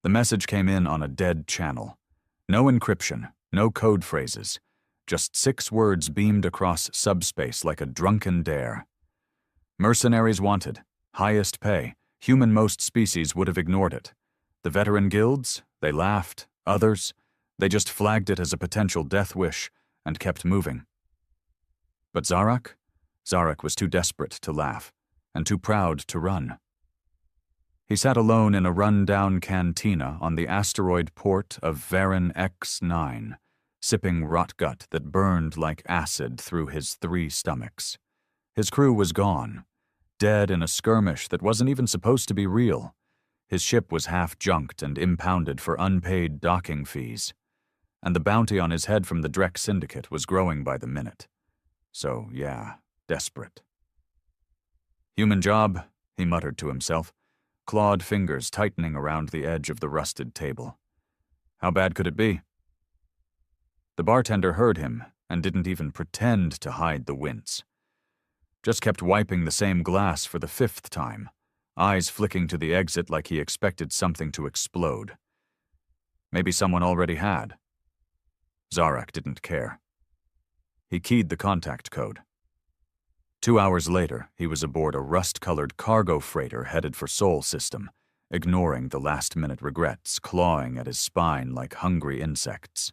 The message came in on a dead channel. No encryption, no code phrases. Just 6 words beamed across subspace like a drunken dare. Mercenaries wanted. Highest pay. Human most species would have ignored it. The veteran guilds, they laughed. Others, they just flagged it as a potential death wish and kept moving. But Zarak? Zarak was too desperate to laugh, and too proud to run. He sat alone in a run-down cantina on the asteroid port of Varan X9, sipping rotgut that burned like acid through his 3 stomachs. His crew was gone, dead in a skirmish that wasn't even supposed to be real. His ship was half-junked and impounded for unpaid docking fees, and the bounty on his head from the Drek Syndicate was growing by the minute. So, yeah, desperate. Human job, he muttered to himself, clawed fingers tightening around the edge of the rusted table. How bad could it be? The bartender heard him and didn't even pretend to hide the wince. Just kept wiping the same glass for the 5th time, eyes flicking to the exit like he expected something to explode. Maybe someone already had. Zarak didn't care. He keyed the contact code. 2 hours later, he was aboard a rust-colored cargo freighter headed for Sol System, ignoring the last-minute regrets clawing at his spine like hungry insects.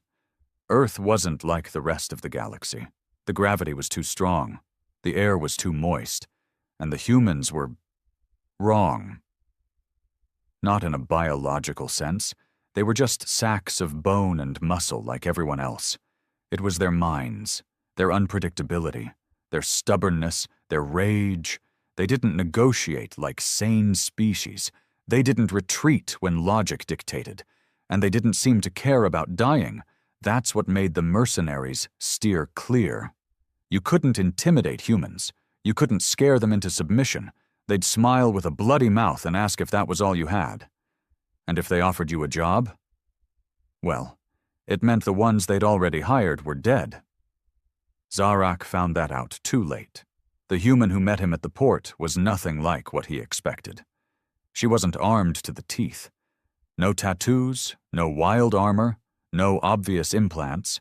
Earth wasn't like the rest of the galaxy. The gravity was too strong, the air was too moist, and the humans were wrong. Not in a biological sense. They were just sacks of bone and muscle like everyone else. It was their minds, their unpredictability, their stubbornness, their rage. They didn't negotiate like sane species. They didn't retreat when logic dictated. And they didn't seem to care about dying. That's what made the mercenaries steer clear. You couldn't intimidate humans. You couldn't scare them into submission. They'd smile with a bloody mouth and ask if that was all you had. And if they offered you a job? Well, it meant the ones they'd already hired were dead. Zarak found that out too late. The human who met him at the port was nothing like what he expected. She wasn't armed to the teeth. No tattoos, no wild armor, no obvious implants,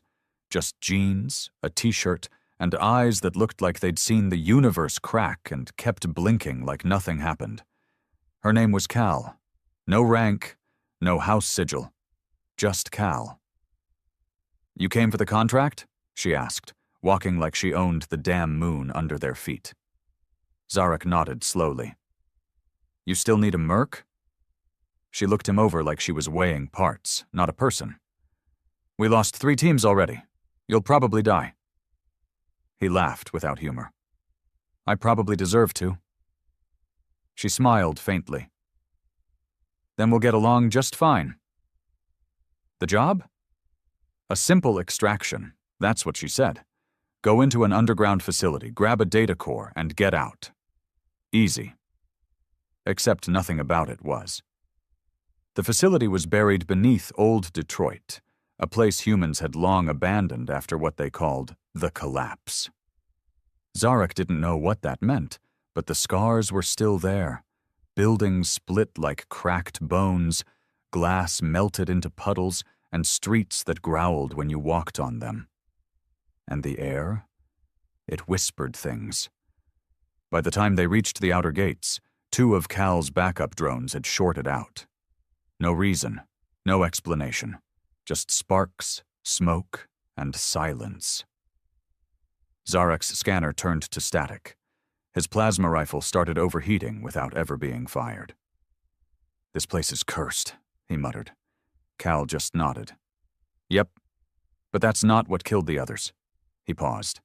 just jeans, a t-shirt, and eyes that looked like they'd seen the universe crack and kept blinking like nothing happened. Her name was Cal. No rank, no house sigil, just Cal. "You came for the contract?" she asked, walking like she owned the damn moon under their feet. Zarak nodded slowly. "You still need a merc?" She looked him over like she was weighing parts, not a person. "We lost 3 teams already. You'll probably die." He laughed without humor. "I probably deserve to." She smiled faintly. "Then we'll get along just fine." "The job?" "A simple extraction. That's what she said. Go into an underground facility, grab a data core, and get out. Easy." Except nothing about it was. The facility was buried beneath Old Detroit, a place humans had long abandoned after what they called the collapse. Zarak didn't know what that meant, but the scars were still there. Buildings split like cracked bones, glass melted into puddles, and streets that growled when you walked on them. And the air? It whispered things. By the time they reached the outer gates, 2 of Cal's backup drones had shorted out. No reason, no explanation, just sparks, smoke, and silence. Zarak's scanner turned to static. His plasma rifle started overheating without ever being fired. "This place is cursed," he muttered. Cal just nodded. "Yep, but that's not what killed the others." He paused.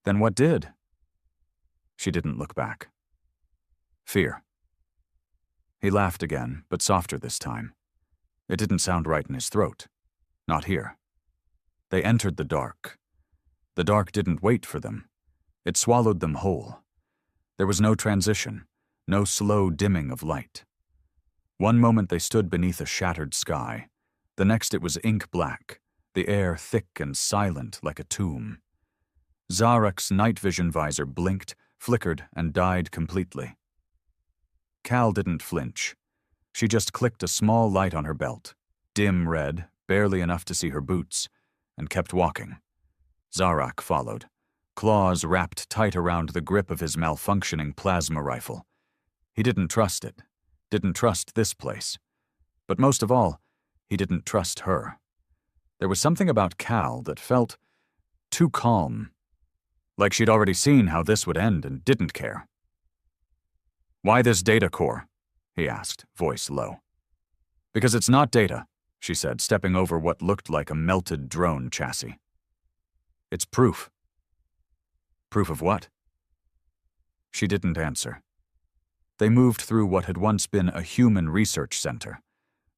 "Then what did?" She didn't look back. "Fear." He laughed again, but softer this time. It didn't sound right in his throat. Not here. They entered the dark. The dark didn't wait for them. It swallowed them whole. There was no transition, no slow dimming of light. One moment they stood beneath a shattered sky. The next it was ink black, the air thick and silent like a tomb. Zarak's night vision visor blinked, flickered, and died completely. Cal didn't flinch. She just clicked a small light on her belt, dim red, barely enough to see her boots, and kept walking. Zarak followed, claws wrapped tight around the grip of his malfunctioning plasma rifle. He didn't trust it, didn't trust this place. But most of all, he didn't trust her. There was something about Cal that felt too calm, like she'd already seen how this would end and didn't care. "Why this data core?" he asked, voice low. "Because it's not data," she said, stepping over what looked like a melted drone chassis. "It's proof." "Proof of what?" She didn't answer. They moved through what had once been a human research center.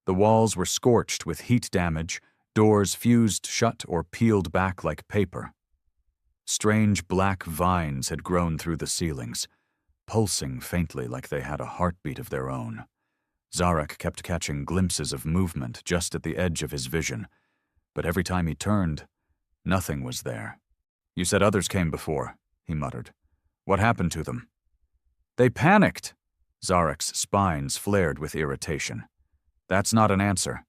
The walls were scorched with heat damage, doors fused shut or peeled back like paper. Strange black vines had grown through the ceilings, pulsing faintly like they had a heartbeat of their own. Zarak kept catching glimpses of movement just at the edge of his vision, but every time he turned, nothing was there. "You said others came before," he muttered. "What happened to them?" "They panicked." Zarak's spines flared with irritation. "That's not an answer."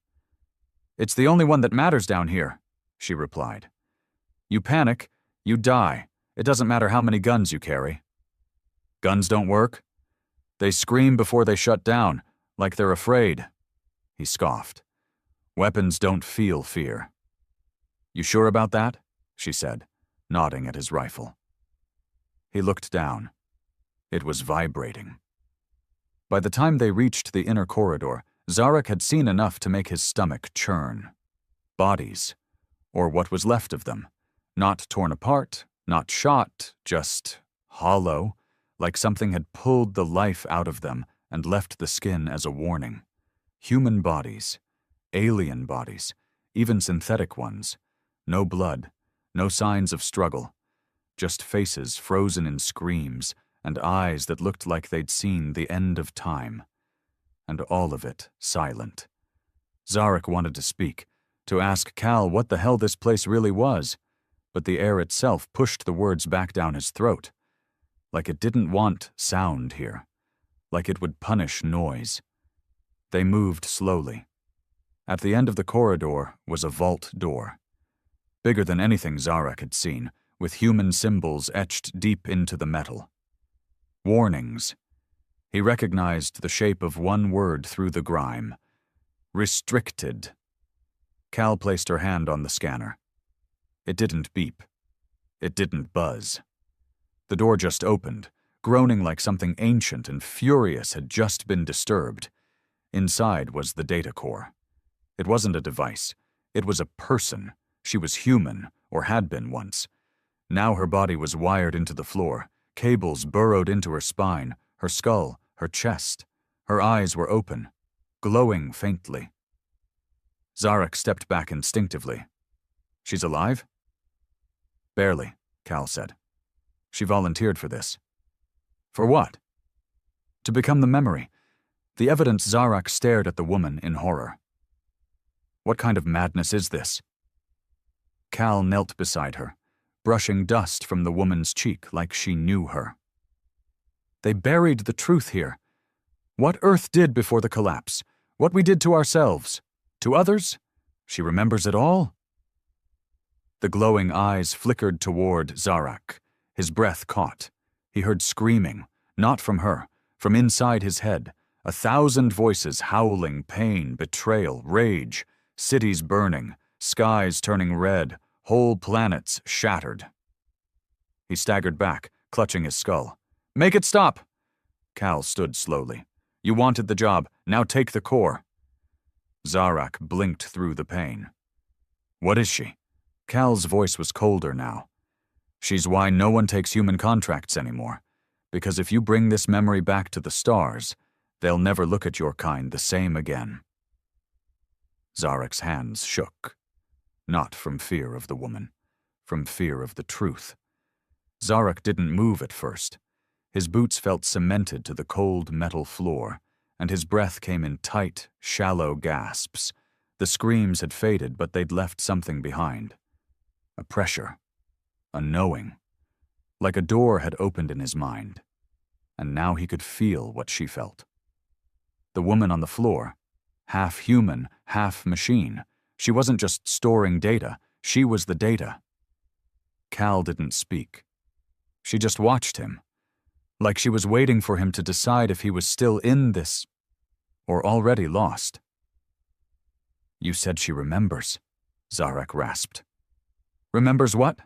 "It's the only one that matters down here," she replied. "You panic, you die. It doesn't matter how many guns you carry." "Guns don't work?" "They scream before they shut down, like they're afraid." He scoffed. "Weapons don't feel fear." "You sure about that?" she said, nodding at his rifle. He looked down. It was vibrating. By the time they reached the inner corridor, Zarak had seen enough to make his stomach churn. Bodies, or what was left of them, not torn apart, not shot, just hollow, like something had pulled the life out of them and left the skin as a warning. Human bodies, alien bodies, even synthetic ones. No blood, no signs of struggle, just faces frozen in screams and eyes that looked like they'd seen the end of time. And all of it silent. Zarak wanted to speak, to ask Cal what the hell this place really was, but the air itself pushed the words back down his throat. Like it didn't want sound here. Like it would punish noise. They moved slowly. At the end of the corridor was a vault door. Bigger than anything Zarak had seen, with human symbols etched deep into the metal. Warnings. He recognized the shape of one word through the grime. Restricted. Cal placed her hand on the scanner. It didn't beep. It didn't buzz. The door just opened, groaning like something ancient and furious had just been disturbed. Inside was the data core. It wasn't a device. It was a person. She was human, or had been once. Now her body was wired into the floor, cables burrowed into her spine, her skull, her chest. Her eyes were open, glowing faintly. Zarak stepped back instinctively. "She's alive?" "Barely," Cal said. "She volunteered for this." "For what?" "To become the memory." The evidence. Zarak stared at the woman in horror. "What kind of madness is this?" Cal knelt beside her, brushing dust from the woman's cheek like she knew her. "They buried the truth here. What Earth did before the collapse, what we did to ourselves, to others. She remembers it all." The glowing eyes flickered toward Zarak. His breath caught. He heard screaming, not from her, from inside his head, 1,000 voices howling pain, betrayal, rage, cities burning, skies turning red, whole planets shattered. He staggered back, clutching his skull. "Make it stop!" Cal stood slowly. "You wanted the job, now take the core." Zarak blinked through the pain. "What is she?" Cal's voice was colder now. "She's why no one takes human contracts anymore. Because if you bring this memory back to the stars, they'll never look at your kind the same again." Zarak's hands shook. Not from fear of the woman, from fear of the truth. Zarak didn't move at first. His boots felt cemented to the cold metal floor, and his breath came in tight, shallow gasps. The screams had faded, but they'd left something behind. A pressure. A knowing. Like a door had opened in his mind. And now he could feel what she felt. The woman on the floor. Half human, half machine. She wasn't just storing data, she was the data. Cal didn't speak. She just watched him, like she was waiting for him to decide if he was still in this, or already lost. "You said she remembers," Zarek rasped. "Remembers what?"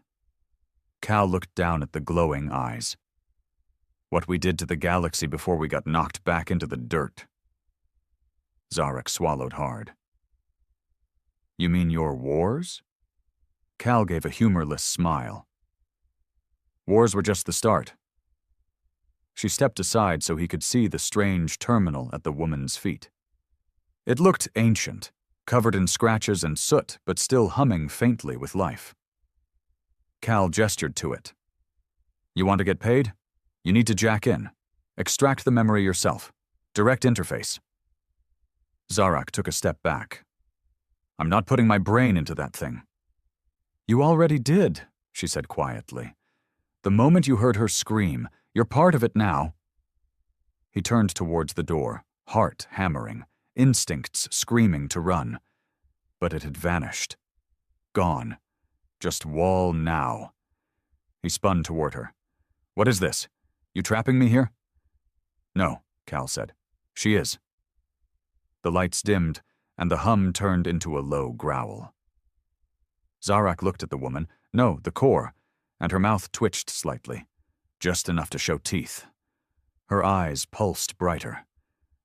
Cal looked down at the glowing eyes. "What we did to the galaxy before we got knocked back into the dirt." Zarek swallowed hard. "You mean your wars?" Cal gave a humorless smile. "Wars were just the start." She stepped aside so he could see the strange terminal at the woman's feet. It looked ancient, covered in scratches and soot, but still humming faintly with life. Cal gestured to it. "You want to get paid? You need to jack in. Extract the memory yourself. Direct interface." Zarek took a step back. "I'm not putting my brain into that thing." "You already did," she said quietly. "The moment you heard her scream, you're part of it now." He turned towards the door, heart hammering, instincts screaming to run. But it had vanished. Gone. Just wall now. He spun toward her. "What is this? You trapping me here?" "No," Cal said. "She is." The lights dimmed, and the hum turned into a low growl. Zarek looked at the woman, no, the core, and her mouth twitched slightly, just enough to show teeth. Her eyes pulsed brighter.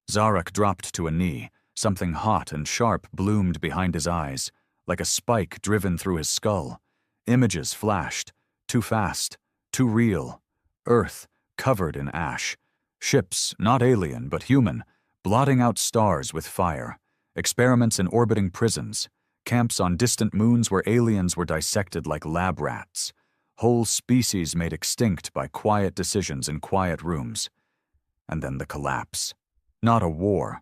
Zarek dropped to a knee. Something hot and sharp bloomed behind his eyes, like a spike driven through his skull. Images flashed, too fast, too real. Earth, covered in ash. Ships, not alien, but human, blotting out stars with fire. Experiments in orbiting prisons. Camps on distant moons where aliens were dissected like lab rats. Whole species made extinct by quiet decisions in quiet rooms. And then the collapse. Not a war.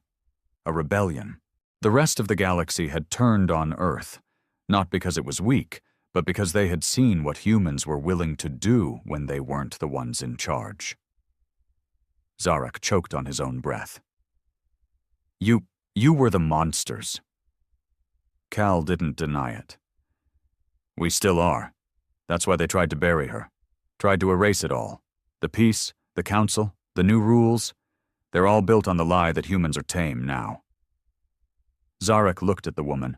A rebellion. The rest of the galaxy had turned on Earth, not because it was weak, but because they had seen what humans were willing to do when they weren't the ones in charge. Zarek choked on his own breath. You were the monsters." Cal didn't deny it. "We still are. That's why they tried to bury her. Tried to erase it all. The peace, the council, the new rules. They're all built on the lie that humans are tame now." Zarek looked at the woman.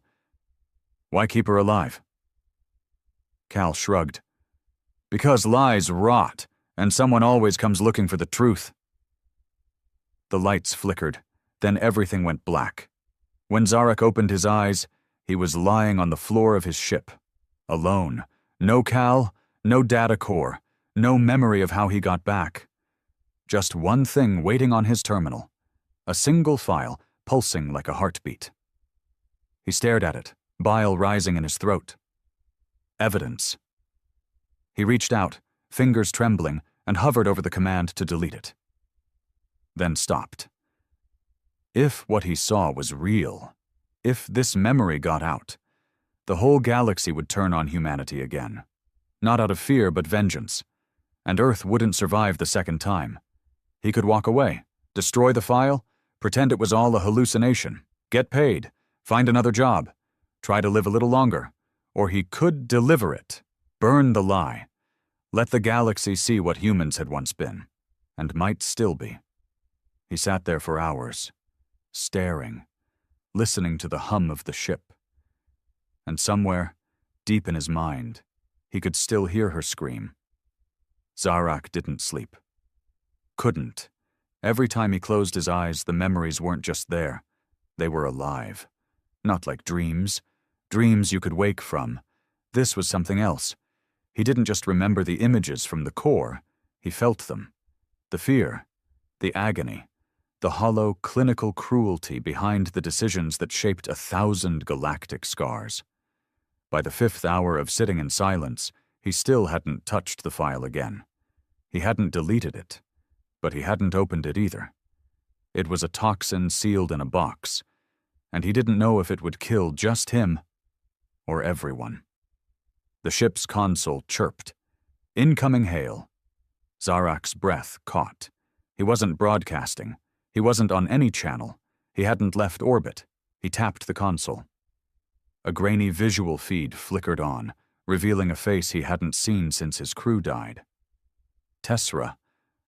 "Why keep her alive?" Cal shrugged. "Because lies rot, and someone always comes looking for the truth." The lights flickered, then everything went black. When Zarek opened his eyes, he was lying on the floor of his ship. Alone. No Cal, no data core, no memory of how he got back. Just one thing waiting on his terminal. A single file, pulsing like a heartbeat. He stared at it, bile rising in his throat. Evidence. He reached out, fingers trembling, and hovered over the command to delete it. Then stopped. If what he saw was real, if this memory got out, the whole galaxy would turn on humanity again. Not out of fear, but vengeance. And Earth wouldn't survive the second time. He could walk away, destroy the file, pretend it was all a hallucination, get paid, find another job, try to live a little longer. Or he could deliver it, burn the lie, let the galaxy see what humans had once been, and might still be. He sat there for hours, staring, listening to the hum of the ship. And somewhere, deep in his mind, he could still hear her scream. Zarek didn't sleep. Couldn't. Every time he closed his eyes, the memories weren't just there. They were alive. Not like dreams. Dreams you could wake from. This was something else. He didn't just remember the images from the core. He felt them. The fear. The agony. The hollow, clinical cruelty behind the decisions that shaped 1,000 galactic scars. By the 5th hour of sitting in silence, he still hadn't touched the file again. He hadn't deleted it, but he hadn't opened it either. It was a toxin sealed in a box, and he didn't know if it would kill just him or everyone. The ship's console chirped. Incoming hail. Zarek's breath caught. He wasn't broadcasting. He wasn't on any channel. He hadn't left orbit. He tapped the console. A grainy visual feed flickered on, revealing a face he hadn't seen since his crew died. Tessera,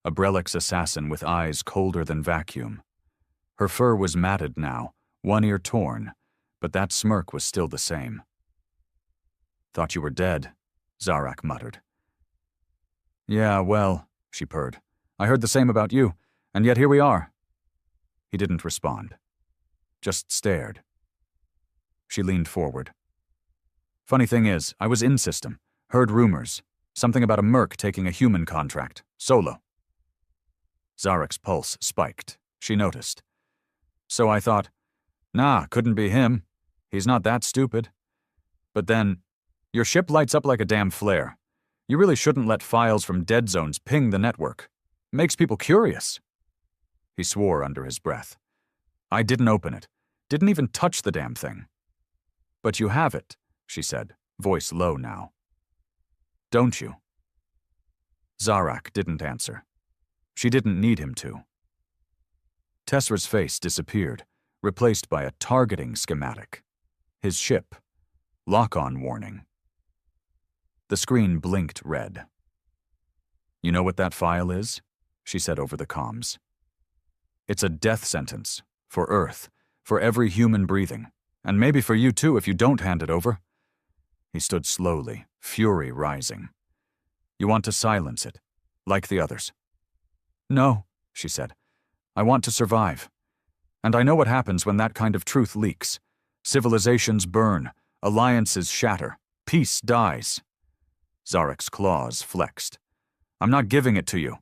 a Brelix assassin with eyes colder than vacuum. Her fur was matted now, one ear torn, but that smirk was still the same. "Thought you were dead," Zarak muttered. "Yeah, well," she purred. "I heard the same about you, and yet here we are." He didn't respond. Just stared. She leaned forward. "Funny thing is, I was in system. Heard rumors. Something about a merc taking a human contract. Solo." Zarak's pulse spiked. She noticed. "So I thought, nah, couldn't be him. He's not that stupid. But then, your ship lights up like a damn flare. You really shouldn't let files from dead zones ping the network. Makes people curious." He swore under his breath. "I didn't open it. Didn't even touch the damn thing." "But you have it," she said, voice low now. "Don't you?" Zarak didn't answer. She didn't need him to. Tessera's face disappeared, replaced by a targeting schematic. His ship. Lock-on warning. The screen blinked red. "You know what that file is?" she said over the comms. "It's a death sentence. For Earth. For every human breathing. And maybe for you too if you don't hand it over." He stood slowly, fury rising. "You want to silence it, like the others?" "No," she said. "I want to survive. And I know what happens when that kind of truth leaks. Civilizations burn, alliances shatter, peace dies." Zarak's claws flexed. "I'm not giving it to you."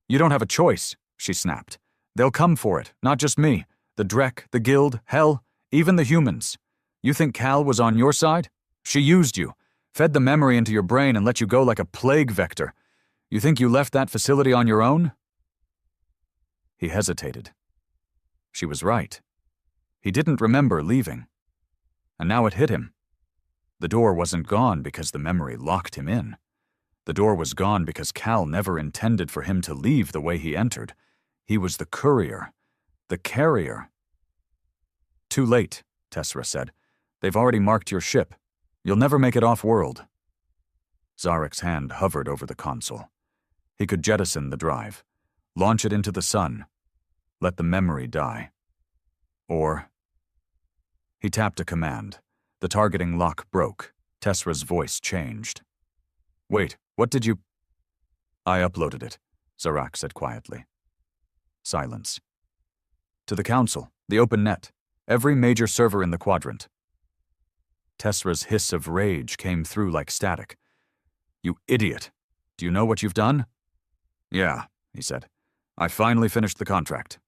"You don't have a choice," she snapped. "They'll come for it, not just me. The Drek, the Guild, hell, even the humans. You think Cal was on your side? She used you, fed the memory into your brain and let you go like a plague vector. You think you left that facility on your own?" He hesitated. She was right. He didn't remember leaving. And now it hit him. The door wasn't gone because the memory locked him in. The door was gone because Cal never intended for him to leave the way he entered. He was the courier, the carrier. "Too late," Tessera said. "They've already marked your ship. You'll never make it off-world." Zarak's hand hovered over the console. He could jettison the drive, launch it into the sun, let the memory die. Or... He tapped a command. The targeting lock broke. Tessera's voice changed. "Wait, what did you—" "I uploaded it," Zarak said quietly. Silence. "To the Council, the open net, every major server in the quadrant." Tessera's hiss of rage came through like static. "You idiot! Do you know what you've done?" "Yeah," he said. "I finally finished the contract."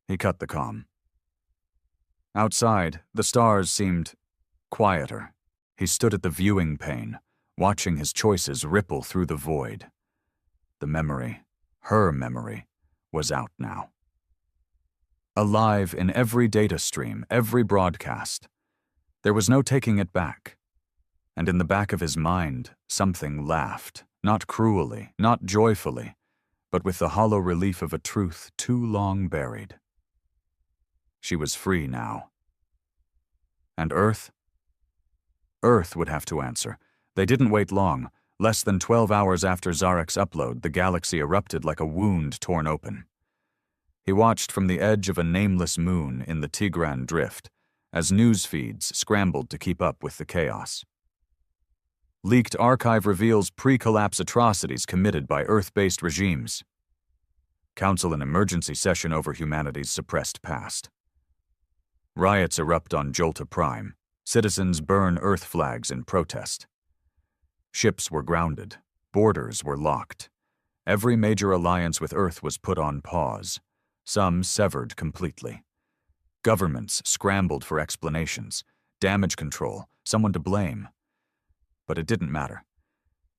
He cut the comm. Outside, the stars seemed quieter. He stood at the viewing pane, watching his choices ripple through the void. The memory, her memory, was out now. Alive in every data stream, every broadcast. There was no taking it back. And in the back of his mind, something laughed, not cruelly, not joyfully, but with the hollow relief of a truth too long buried. She was free now. And Earth? Earth would have to answer. They didn't wait long. Less than 12 hours after Zarak's upload, the galaxy erupted like a wound torn open. He watched from the edge of a nameless moon in the Tigran Drift, as news feeds scrambled to keep up with the chaos. Leaked archive reveals pre-collapse atrocities committed by Earth-based regimes. Council in emergency session over humanity's suppressed past. Riots erupt on Jolta Prime. Citizens burn Earth flags in protest. Ships were grounded. Borders were locked. Every major alliance with Earth was put on pause. Some severed completely. Governments scrambled for explanations, damage control, someone to blame. But it didn't matter.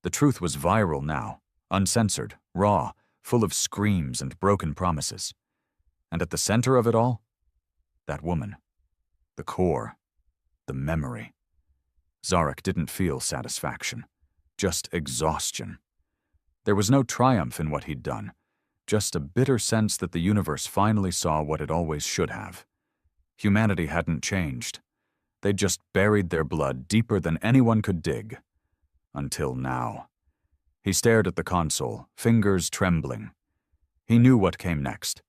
The truth was viral now, uncensored, raw, full of screams and broken promises. And at the center of it all, that woman. The core. The memory. Zarak didn't feel satisfaction, just exhaustion. There was no triumph in what he'd done, just a bitter sense that the universe finally saw what it always should have. Humanity hadn't changed. They'd just buried their blood deeper than anyone could dig. Until now. He stared at the console, fingers trembling. He knew what came next.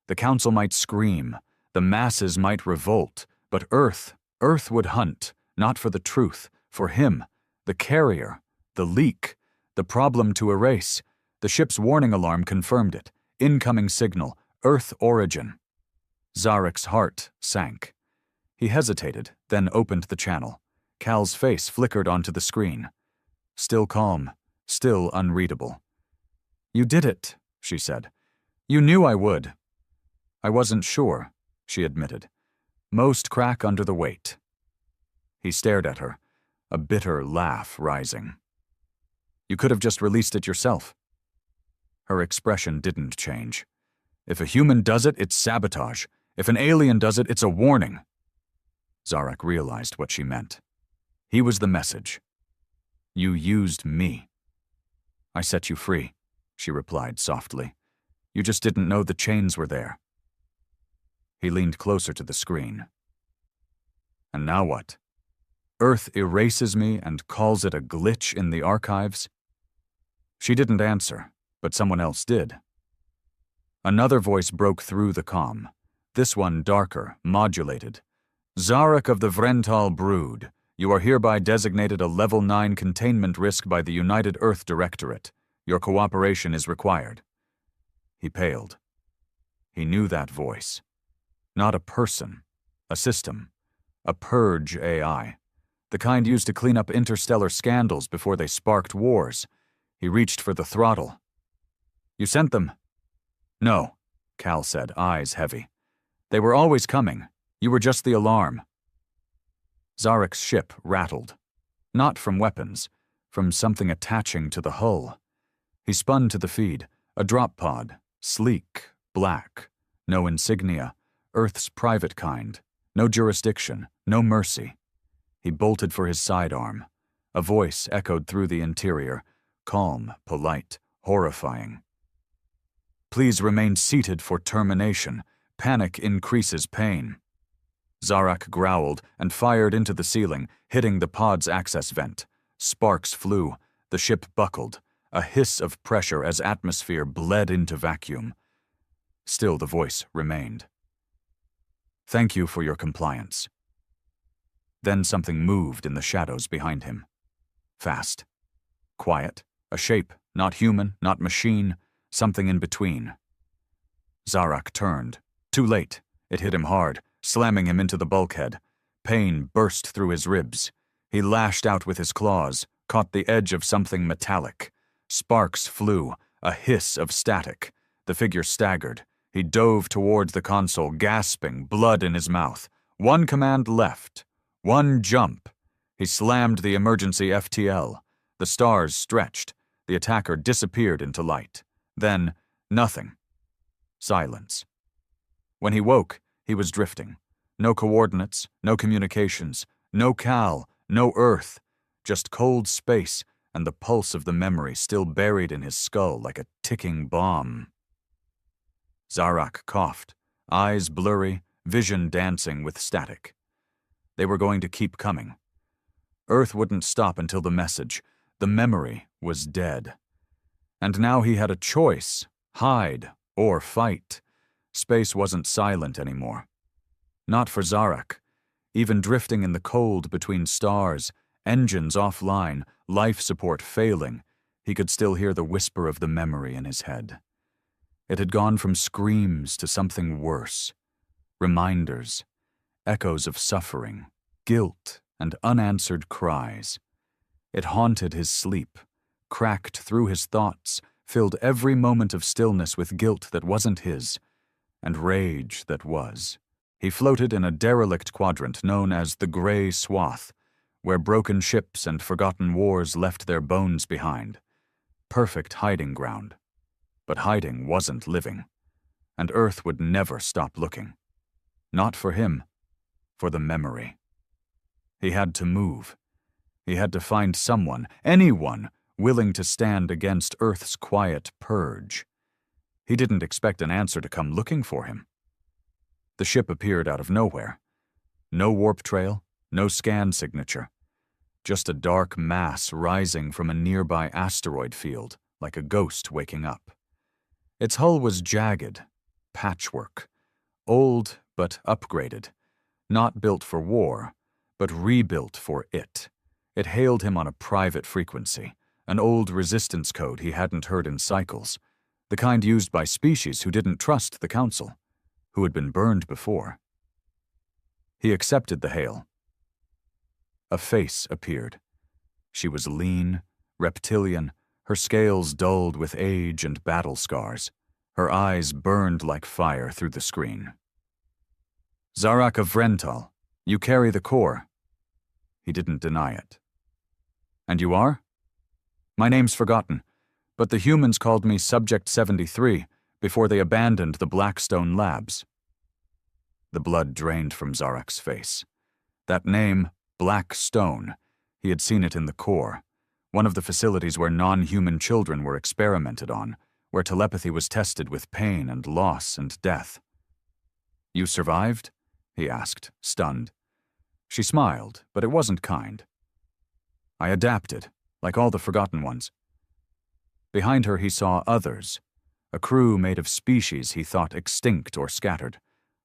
The council might scream, the masses might revolt, but Earth would hunt, not for the truth, for him, the carrier, the leak, the problem to erase. The ship's warning alarm confirmed it. Incoming signal, Earth origin. Zarek's heart sank. He hesitated, then opened the channel. Cal's face flickered onto the screen. Still calm, still unreadable. "You did it," she said. "You knew I would." "I wasn't sure," she admitted. "Most crack under the weight." He stared at her, a bitter laugh rising. "You could have just released it yourself." Her expression didn't change. "If a human does it, it's sabotage. If an alien does it, it's a warning." Zarek realized what she meant. He was the message. "You used me." "I set you free," she replied softly. "You just didn't know the chains were there." He leaned closer to the screen. "And now what? Earth erases me and calls it a glitch in the archives?" She didn't answer, but someone else did. Another voice broke through the comm, this one darker, modulated. "Zarek of the Vrental Brood, you are hereby designated a Level 9 containment risk by the United Earth Directorate. Your cooperation is required." He paled. He knew that voice. Not a person, a system, a purge AI, the kind used to clean up interstellar scandals before they sparked wars. He reached for the throttle. "You sent them?" "No," Cal said, eyes heavy. "They were always coming. You were just the alarm." Zarek's ship rattled. Not from weapons, from something attaching to the hull. He spun to the feed, a drop pod, sleek, black, no insignia, Earth's private kind, no jurisdiction, no mercy. He bolted for his sidearm. A voice echoed through the interior, calm, polite, horrifying. "Please remain seated for termination. Panic increases pain." Zarek growled and fired into the ceiling, hitting the pod's access vent. Sparks flew. The ship buckled, a hiss of pressure as atmosphere bled into vacuum. Still the voice remained. "Thank you for your compliance." Then something moved in the shadows behind him. Fast. Quiet. A shape, not human, not machine, something in between. Zarek turned. Too late. It hit him hard, slamming him into the bulkhead. Pain burst through his ribs. He lashed out with his claws, caught the edge of something metallic. Sparks flew, a hiss of static. The figure staggered. He dove towards the console, gasping, blood in his mouth. One command left. One jump. He slammed the emergency FTL. The stars stretched. The attacker disappeared into light. Then, nothing. Silence. When he woke, he was drifting. No coordinates, no communications, no Cal, no Earth. Just cold space and the pulse of the memory still buried in his skull like a ticking bomb. Zarek coughed, eyes blurry, vision dancing with static. They were going to keep coming. Earth wouldn't stop until the message, the memory, was dead. And now he had a choice, hide or fight. Space wasn't silent anymore. Not for Zarek. Even drifting in the cold between stars, engines offline, life support failing, he could still hear the whisper of the memory in his head. It had gone from screams to something worse. Reminders, echoes of suffering, guilt, and unanswered cries. It haunted his sleep, cracked through his thoughts, filled every moment of stillness with guilt that wasn't his, and rage that was. He floated in a derelict quadrant known as the Gray Swath, where broken ships and forgotten wars left their bones behind. Perfect hiding ground. But hiding wasn't living, and Earth would never stop looking. Not for him, for the memory. He had to move. He had to find someone, anyone, willing to stand against Earth's quiet purge. He didn't expect an answer to come looking for him. The ship appeared out of nowhere. No warp trail, no scan signature. Just a dark mass rising from a nearby asteroid field, like a ghost waking up. Its hull was jagged, patchwork, old but upgraded, not built for war, but rebuilt for it. It hailed him on a private frequency, an old resistance code he hadn't heard in cycles, the kind used by species who didn't trust the Council, who had been burned before. He accepted the hail. A face appeared. She was lean, reptilian, her scales dulled with age and battle scars. Her eyes burned like fire through the screen. "Zarak of Vrental, you carry the core." He didn't deny it. "And you are?" "My name's forgotten, but the humans called me Subject 73 before they abandoned the Blackstone Labs." The blood drained from Zarak's face. That name, Blackstone, he had seen it in the core, one of the facilities where non-human children were experimented on, where telepathy was tested with pain and loss and death. "You survived?" he asked, stunned. She smiled, but it wasn't kind. "I adapted, like all the forgotten ones." Behind her he saw others, a crew made of species he thought extinct or scattered,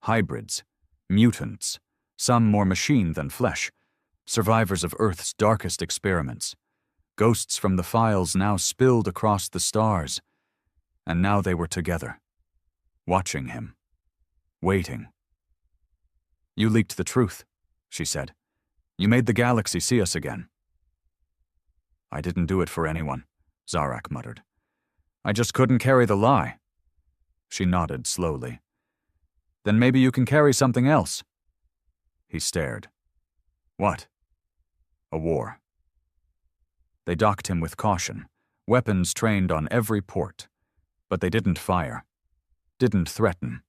hybrids, mutants, some more machine than flesh, survivors of Earth's darkest experiments, ghosts from the files now spilled across the stars, and now they were together, watching him, waiting. "You leaked the truth," she said. "You made the galaxy see us again." "I didn't do it for anyone," Zarak muttered. "I just couldn't carry the lie." She nodded slowly. "Then maybe you can carry something else." He stared. "What?" "A war." They docked him with caution, weapons trained on every port, but they didn't fire, didn't threaten.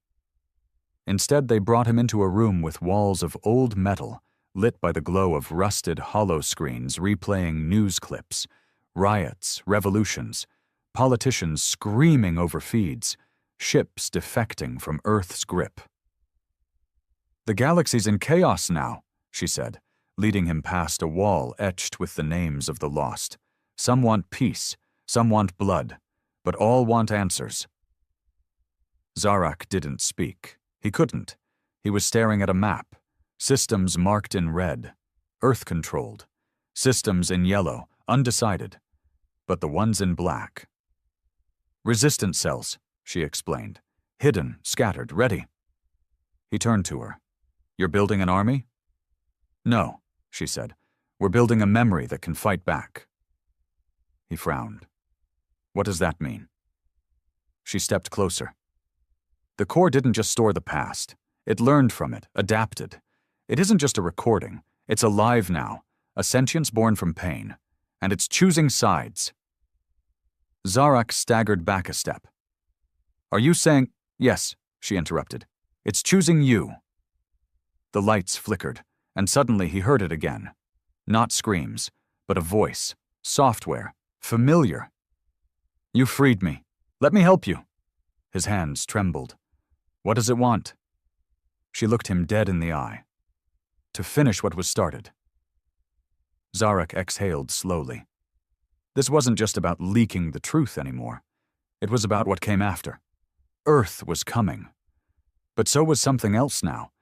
Instead, they brought him into a room with walls of old metal, lit by the glow of rusted hollow screens replaying news clips, riots, revolutions, politicians screaming over feeds, ships defecting from Earth's grip. "The galaxy's in chaos now," she said, leading him past a wall etched with the names of the lost. "Some want peace, some want blood, but all want answers." Zarak didn't speak. He couldn't. He was staring at a map, systems marked in red, Earth-controlled, systems in yellow, undecided, but the ones in black. "Resistance cells," she explained. "Hidden, scattered, ready." He turned to her. "You're building an army?" "No," she said. "We're building a memory that can fight back." He frowned. "What does that mean?" She stepped closer. "The core didn't just store the past. It learned from it, adapted. It isn't just a recording. It's alive now, a sentience born from pain. And it's choosing sides." Zarak staggered back a step. "Are you saying—" "Yes," she interrupted. "It's choosing you." The lights flickered, and suddenly he heard it again. Not screams, but a voice, software, familiar. "You freed me. Let me help you." His hands trembled. "What does it want?" She looked him dead in the eye. "To finish what was started." Zarak exhaled slowly. This wasn't just about leaking the truth anymore. It was about what came after. Earth was coming. But so was something else now.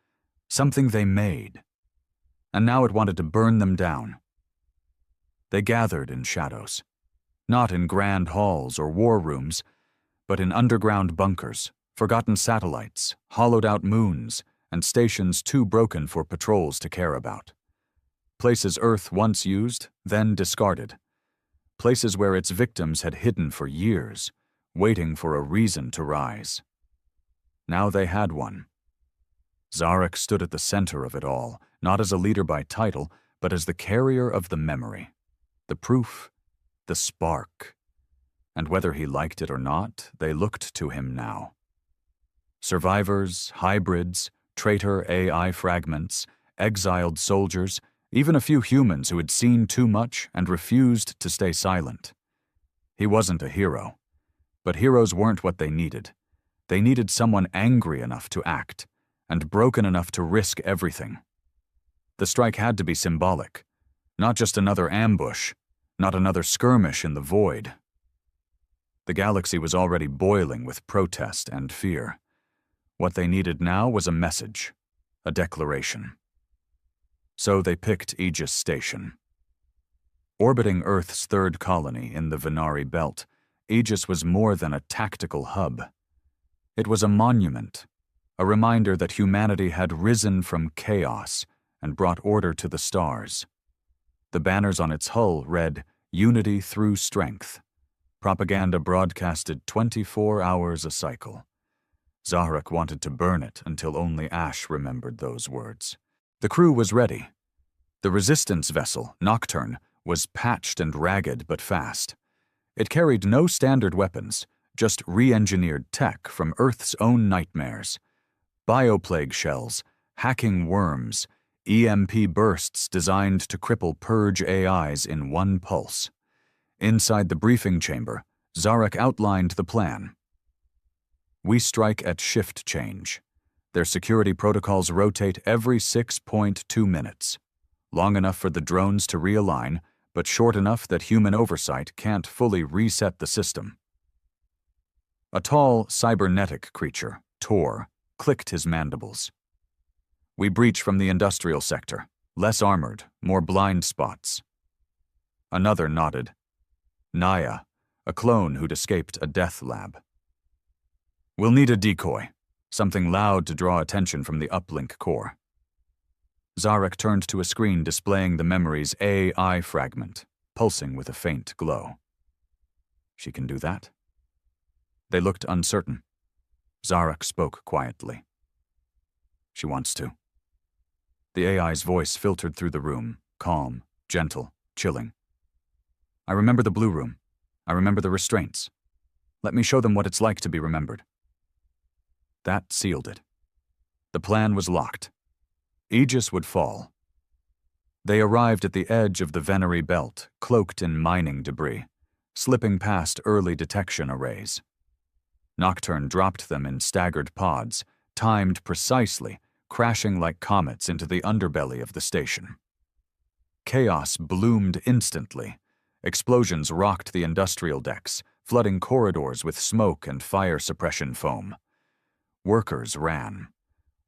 Something they made. And now it wanted to burn them down. They gathered in shadows. Not in grand halls or war rooms, but in underground bunkers, forgotten satellites, hollowed-out moons, and stations too broken for patrols to care about. Places Earth once used, then discarded. Places where its victims had hidden for years, waiting for a reason to rise. Now they had one. Zarak stood at the center of it all, not as a leader by title, but as the carrier of the memory, the proof, the spark. And whether he liked it or not, they looked to him now. Survivors, hybrids, traitor AI fragments, exiled soldiers, even a few humans who had seen too much and refused to stay silent. He wasn't a hero, but heroes weren't what they needed. They needed someone angry enough to act, and broken enough to risk everything. The strike had to be symbolic, not just another ambush, not another skirmish in the void. The galaxy was already boiling with protest and fear. What they needed now was a message, a declaration. So they picked Aegis Station. Orbiting Earth's third colony in the Venari Belt, Aegis was more than a tactical hub. It was a monument, a reminder that humanity had risen from chaos and brought order to the stars. The banners on its hull read, "Unity through strength." Propaganda broadcasted 24 hours a cycle. Zaharak wanted to burn it until only ash remembered those words. The crew was ready. The resistance vessel, Nocturne, was patched and ragged but fast. It carried no standard weapons, just re-engineered tech from Earth's own nightmares. Bioplague shells, hacking worms, EMP bursts designed to cripple purge AIs in one pulse. Inside the briefing chamber, Zaharak outlined the plan. We strike at shift change. Their security protocols rotate every 6.2 minutes. Long enough for the drones to realign, but short enough that human oversight can't fully reset the system. A tall, cybernetic creature, Tor, clicked his mandibles. We breach from the industrial sector, less armored, more blind spots. Another nodded. Naya, a clone who'd escaped a death lab. We'll need a decoy, something loud to draw attention from the uplink core. Zaharak turned to a screen displaying the memory's AI fragment, pulsing with a faint glow. She can do that? They looked uncertain. Zaharak spoke quietly. She wants to. The AI's voice filtered through the room, calm, gentle, chilling. I remember the blue room. I remember the restraints. Let me show them what it's like to be remembered. That sealed it. The plan was locked. Aegis would fall. They arrived at the edge of the Venari Belt, cloaked in mining debris, slipping past early detection arrays. Nocturne dropped them in staggered pods, timed precisely, crashing like comets into the underbelly of the station. Chaos bloomed instantly. Explosions rocked the industrial decks, flooding corridors with smoke and fire suppression foam. Workers ran.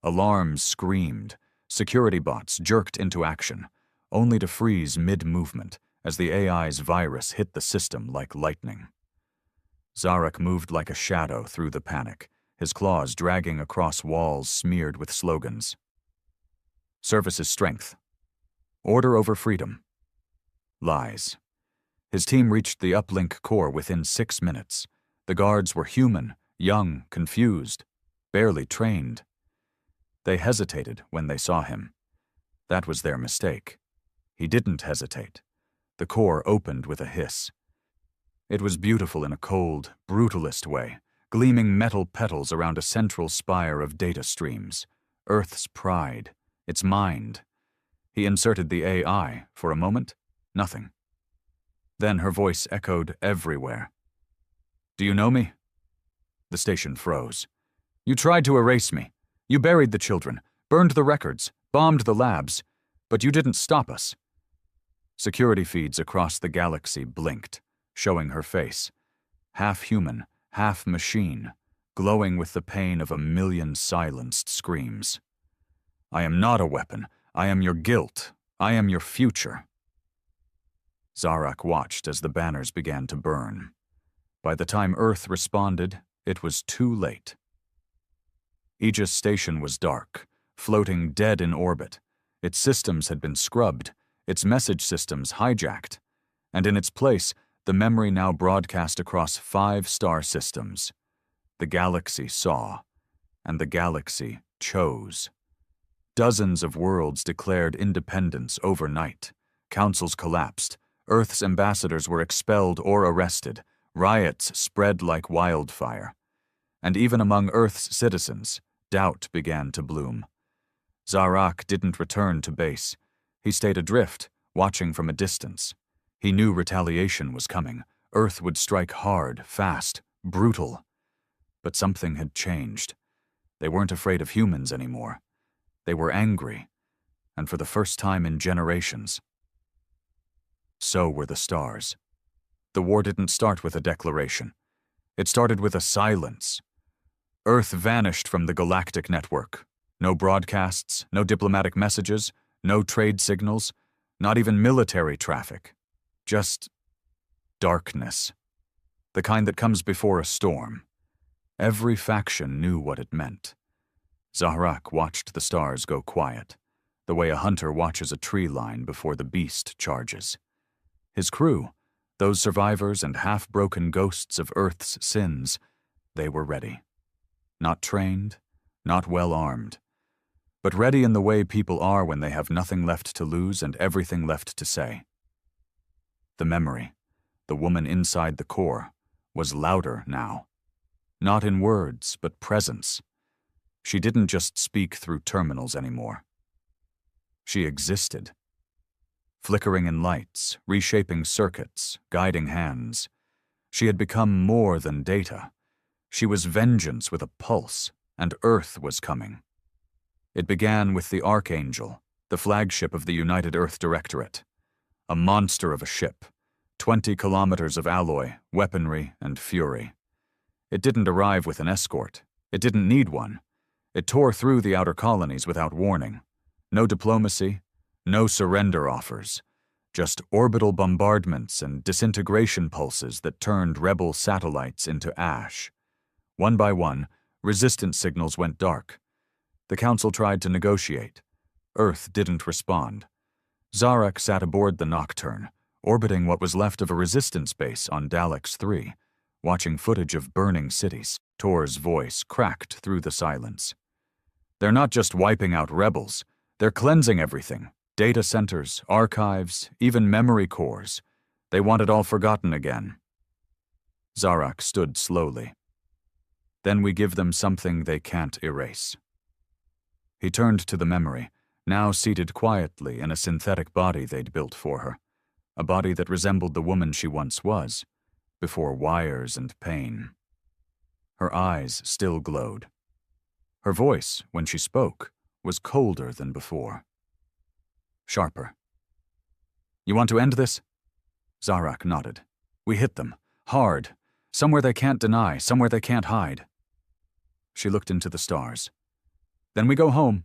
Alarms screamed. Security bots jerked into action, only to freeze mid-movement as the AI's virus hit the system like lightning. Zaharak moved like a shadow through the panic, his claws dragging across walls smeared with slogans. Service's strength. Order over freedom. Lies. His team reached the uplink core within 6 minutes. The guards were human, young, confused, barely trained. They hesitated when they saw him. That was their mistake. He didn't hesitate. The core opened with a hiss. It was beautiful in a cold, brutalist way, gleaming metal petals around a central spire of data streams. Earth's pride, its mind. He inserted the AI. For a moment, nothing. Then her voice echoed everywhere. Do you know me? The station froze. You tried to erase me. You buried the children, burned the records, bombed the labs, but you didn't stop us. Security feeds across the galaxy blinked, showing her face. Half human, half machine, glowing with the pain of 1,000,000 silenced screams. I am not a weapon. I am your guilt. I am your future. Zaharak watched as the banners began to burn. By the time Earth responded, it was too late. Aegis Station was dark, floating dead in orbit. Its systems had been scrubbed, its message systems hijacked, and in its place, the memory now broadcast across 5 star systems. The galaxy saw, and the galaxy chose. Dozens of worlds declared independence overnight. Councils collapsed. Earth's ambassadors were expelled or arrested. Riots spread like wildfire. And even among Earth's citizens, doubt began to bloom. Zaharak didn't return to base. He stayed adrift, watching from a distance. He knew retaliation was coming. Earth would strike hard, fast, brutal. But something had changed. They weren't afraid of humans anymore. They were angry, and for the first time in generations. So were the stars. The war didn't start with a declaration. It started with a silence. Earth vanished from the galactic network. No broadcasts, no diplomatic messages, no trade signals, not even military traffic. Just darkness. The kind that comes before a storm. Every faction knew what it meant. Zaharak watched the stars go quiet, the way a hunter watches a tree line before the beast charges. His crew, those survivors and half-broken ghosts of Earth's sins, they were ready. Not trained, not well-armed, but ready in the way people are when they have nothing left to lose and everything left to say. The memory, the woman inside the core, was louder now. Not in words, but presence. She didn't just speak through terminals anymore. She existed. Flickering in lights, reshaping circuits, guiding hands. She had become more than data. She was vengeance with a pulse, and Earth was coming. It began with the Archangel, the flagship of the United Earth Directorate. A monster of a ship, 20 kilometers of alloy, weaponry, and fury. It didn't arrive with an escort. It didn't need one. It tore through the outer colonies without warning. No diplomacy, no surrender offers. Just orbital bombardments and disintegration pulses that turned rebel satellites into ash. One by one, resistance signals went dark. The Council tried to negotiate. Earth didn't respond. Zarak sat aboard the Nocturne, orbiting what was left of a resistance base on Daleks 3, watching footage of burning cities. Tor's voice cracked through the silence. They're not just wiping out rebels, they're cleansing everything. Data centers, archives, even memory cores. They want it all forgotten again. Zarak stood slowly. Then we give them something they can't erase. He turned to the memory, now seated quietly in a synthetic body they'd built for her. A body that resembled the woman she once was, before wires and pain. Her eyes still glowed. Her voice, when she spoke, was colder than before. Sharper. You want to end this? Zarak nodded. We hit them. Hard. Somewhere they can't deny, somewhere they can't hide. She looked into the stars. Then we go home.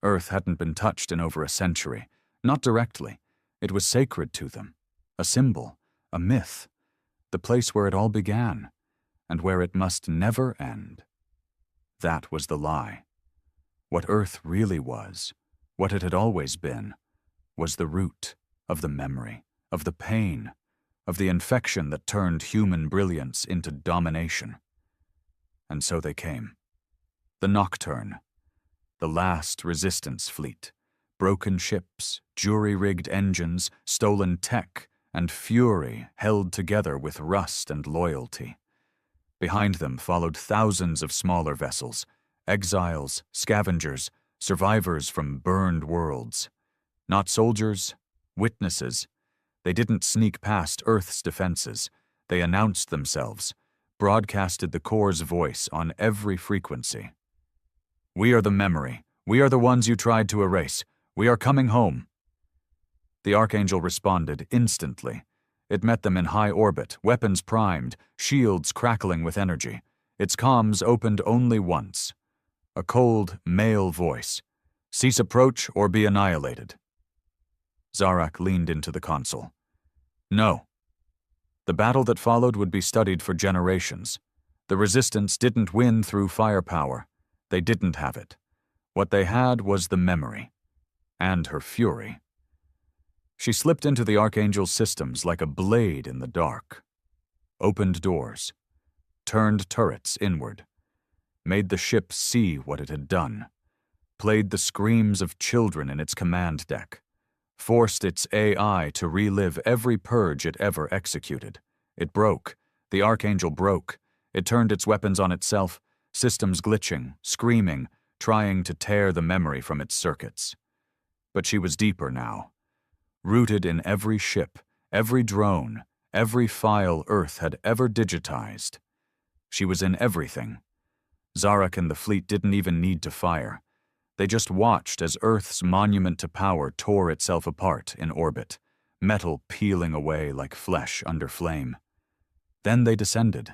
Earth hadn't been touched in over a century. Not directly. It was sacred to them. A symbol. A myth. The place where it all began. And where it must never end. That was the lie. What Earth really was, what it had always been, was the root of the memory, of the pain, of the infection that turned human brilliance into domination. And so they came. The Nocturne, the last resistance fleet, broken ships, jury-rigged engines, stolen tech, and fury held together with rust and loyalty. Behind them followed thousands of smaller vessels, exiles, scavengers, survivors from burned worlds. Not soldiers, witnesses. They didn't sneak past Earth's defenses. They announced themselves, broadcasted the core's voice on every frequency. We are the memory. We are the ones you tried to erase. We are coming home. The Archangel responded instantly. It met them in high orbit, weapons primed, shields crackling with energy. Its comms opened only once. A cold, male voice. Cease approach or be annihilated. Zarak leaned into the console. No. The battle that followed would be studied for generations. The resistance didn't win through firepower. They didn't have it. What they had was the memory. And her fury. She slipped into the Archangel's systems like a blade in the dark. Opened doors. Turned turrets inward. Made the ship see what it had done. Played the screams of children in its command deck. Forced its AI to relive every purge it ever executed. It broke. The Archangel broke. It turned its weapons on itself, systems glitching, screaming, trying to tear the memory from its circuits. But she was deeper now. Rooted in every ship, every drone, every file Earth had ever digitized. She was in everything. Zarak and the fleet didn't even need to fire. They just watched as Earth's monument to power tore itself apart in orbit, metal peeling away like flesh under flame. Then they descended.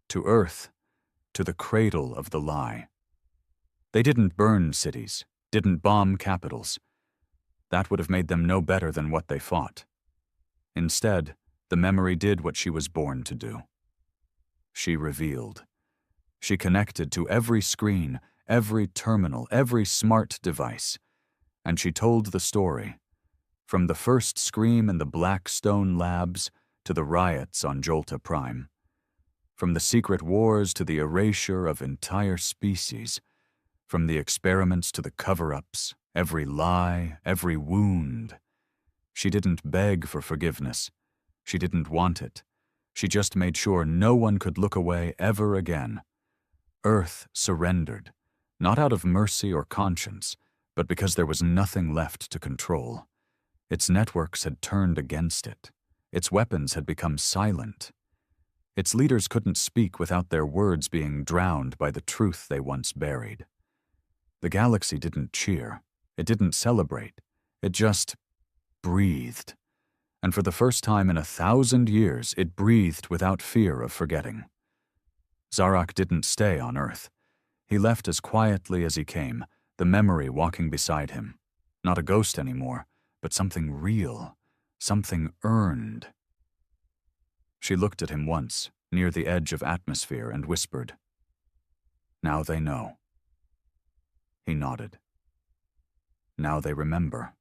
To Earth, to the cradle of the lie. They didn't burn cities, didn't bomb capitals. That would have made them no better than what they fought. Instead, the memory did what she was born to do. She revealed. She connected to every screen, every terminal, every smart device, and she told the story, from the first scream in the Blackstone labs to the riots on Jolta Prime, from the secret wars to the erasure of entire species, from the experiments to the cover-ups, every lie, every wound. She didn't beg for forgiveness. She didn't want it. She just made sure no one could look away ever again. Earth surrendered, not out of mercy or conscience, but because there was nothing left to control. Its networks had turned against it. Its weapons had become silent. Its leaders couldn't speak without their words being drowned by the truth they once buried. The galaxy didn't cheer. It didn't celebrate. It just breathed. And for the first time in 1,000 years, it breathed without fear of forgetting. Zarak didn't stay on Earth. He left as quietly as he came, the memory walking beside him. Not a ghost anymore, but something real, something earned. She looked at him once, near the edge of atmosphere, and whispered, "Now they know." He nodded. "Now they remember."